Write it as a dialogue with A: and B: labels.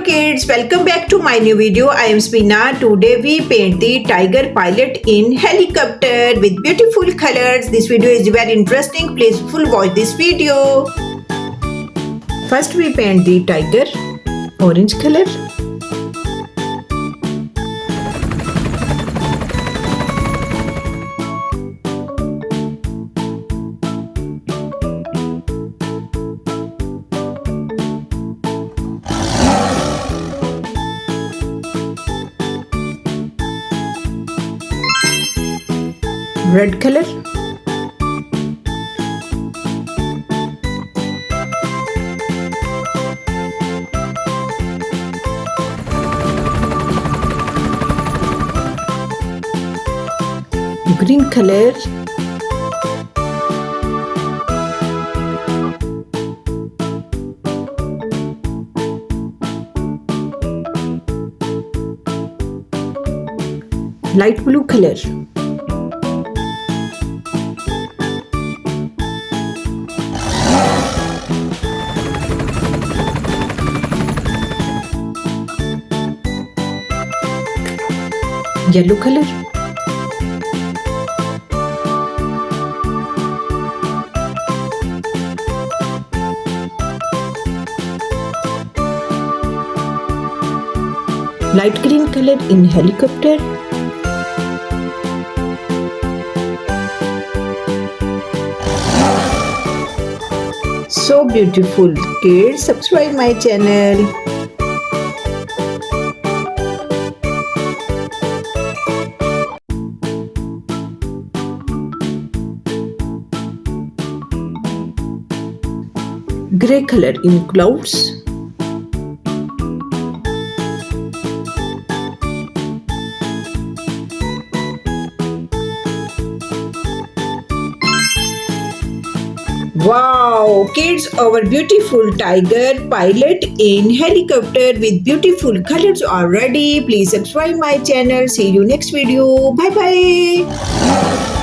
A: kids, welcome back to my new video. I am Samina. Today we paint the tiger pilot in helicopter with beautiful colors. This video is very interesting. Please full watch this video. First we paint the tiger orange color. Red color, green color, light blue color, yellow color, light green color in helicopter, so beautiful. Kids, subscribe my channel. Grey color in clouds, wow kids, our beautiful tiger pilot in helicopter with beautiful colors are ready. Please subscribe my channel. See you next video. Bye bye.